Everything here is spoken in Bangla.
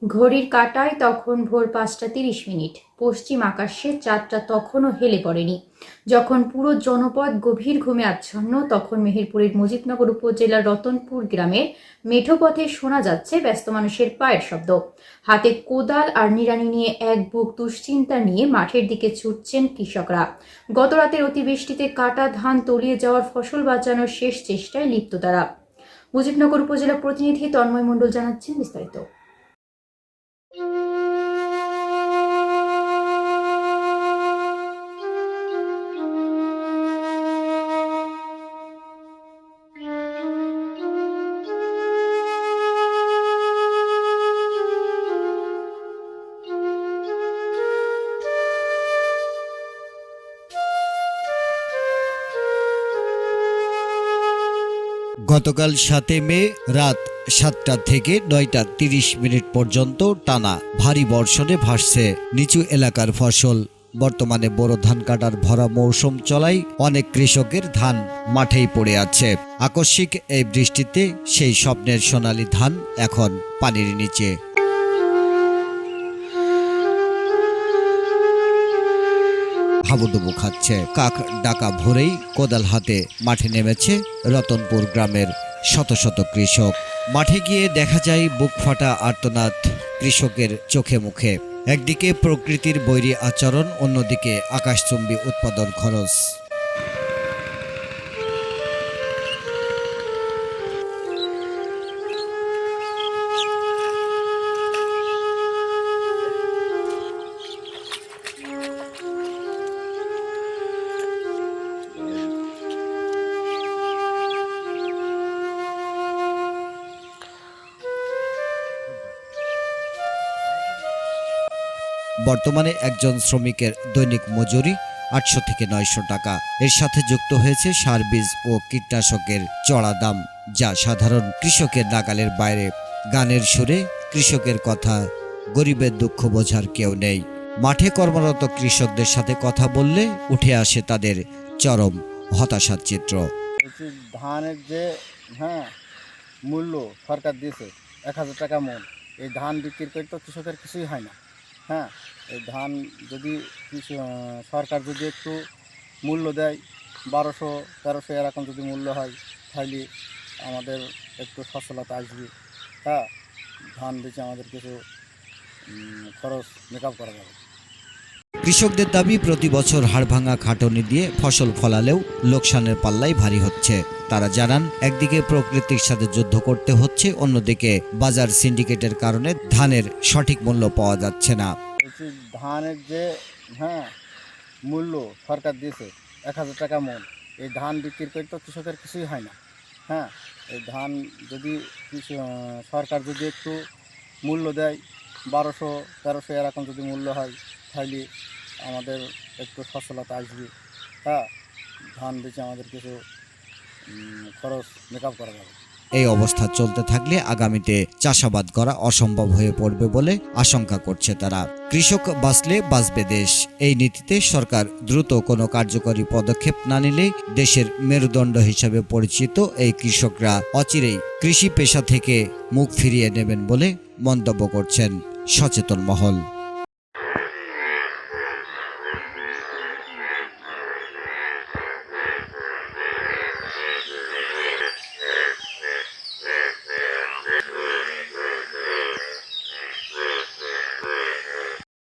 ঘড়ির কাঁটায় তখন ভোর ৫টা ৩০ মিনিট। পশ্চিম আকাশে চাঁদটা তখনও হেলে পড়েনি। যখন পুরো জনপদ গভীর ঘুমে আচ্ছন্ন, তখন মেহেরপুরের মুজিবনগর উপজেলার রতনপুর গ্রামের মেঠো পথে শোনা যাচ্ছে ব্যস্ত মানুষের পায়ের শব্দ। হাতে কোদাল আর নিড়ানি নিয়ে এক বুক দুশ্চিন্তা নিয়ে মাঠের দিকে ছুটছেন কৃষকরা। গত রাতের অতিবৃষ্টিতে কাটা ধান তলিয়ে যাওয়ার ফসল বাঁচানোর শেষ চেষ্টায় লিপ্ত তারা। মুজিবনগর উপজেলা প্রতিনিধি তন্ময় মণ্ডল জানাচ্ছেন বিস্তারিত। গতকাল ৭ মে রাত ৭টা থেকে ৯টা ৩০ মিনিট পর্যন্ত টানা ভারী বর্ষণে ভাসছে নিচু এলাকার ফসল। বর্তমানে বোরো ধান কাটার ভরা মৌসুম চলায় অনেক কৃষকের ধান মাঠেই পড়ে আছে। আকস্মিক এই বৃষ্টিতে সেই স্বপ্নের সোনালী ধান এখন পানির নিচে। হাবুডুবু খাচ্ছে। কাক ডাকা ভোরেই কোদাল হাতে মাঠে নেমেছে রতনপুর গ্রামের শত শত কৃষক। মাঠে গিয়ে দেখা যায় বুক ফাটা আর্তনাদ কৃষকের চোখে মুখে। একদিকে প্রকৃতির বৈরী আচরণ, অন্যদিকে আকাশচুম্বী উৎপাদন খরচ। বর্তমানে একজন শ্রমিকের দৈনিক মজুরি ৮০০ থেকে ৯০০ টাকা। এর সাথে যুক্ত হয়েছে সার, বীজ ও কীটনাশকের চড়া দাম, যা সাধারণ কৃষকের নাগালের বাইরে। গানের সুরে কৃষকের কথা, গরিবের দুঃখ বোঝার কেউ নেই। মাঠে কর্মরত কৃষকদের সাথে কথা বললে উঠে আসে তাদের চরম হতাশার চিত্র। ধানের যে মূল্য সরকার দিয়েছে ১,০০০ টাকা মন, এই ধান বিক্রি করে তো কৃষকের কিছুই হয় না। এই ধান যদি সরকার যদি একটু মূল্য দেয়, ১২০০-১৩০০ এরকম যদি মূল্য হয়, তাহলে আমাদের একটু সচ্ছলতা আসবে। ধান বেচে আমাদের কিছু খরচ মেকআপ করা যাবে। কৃষকদের দাবি, প্রতি বছর হাড়ভাঙা খাটুনি দিয়ে ফসল ফলালেও লোকসানের পাল্লাই ভারী হচ্ছে। তারা জানান, একদিকে প্রকৃতির সাথে যুদ্ধ করতে হচ্ছে, অন্যদিকে বাজার সিন্ডিকেটের কারণে ধানের সঠিক মূল্য পাওয়া যাচ্ছে না। ধানের যে মূল্য সরকার দিয়েছে ১,০০০ টাকা মন, এই ধান বিক্রি করে তো কৃষকের কিছুই হয় না। এই ধান যদি সরকার যদি একটু মূল্য দেয়, ১২০০-১৩০০ এরকম যদি মূল্য হয়, তাহলে আমাদের একটু সচ্ছলতা আসবে। ধান বেচে আমাদের কিছু খরচ মেকআপ করা যাবে। এই অবস্থা চলতে থাকলে আগামীতে চাষাবাদ করা অসম্ভব হয়ে পড়বে বলে আশঙ্কা করছে তারা। কৃষক বাঁচলে বাঁচবে দেশ, এই নীতিতে সরকার দ্রুত কোনো কার্যকরী পদক্ষেপ না নিলে দেশের মেরুদণ্ড হিসেবে পরিচিত এই কৃষকরা অচিরেই কৃষি পেশা থেকে মুখ ফিরিয়ে নেবেন বলে মন্তব্য করছেন সচেতন মহল।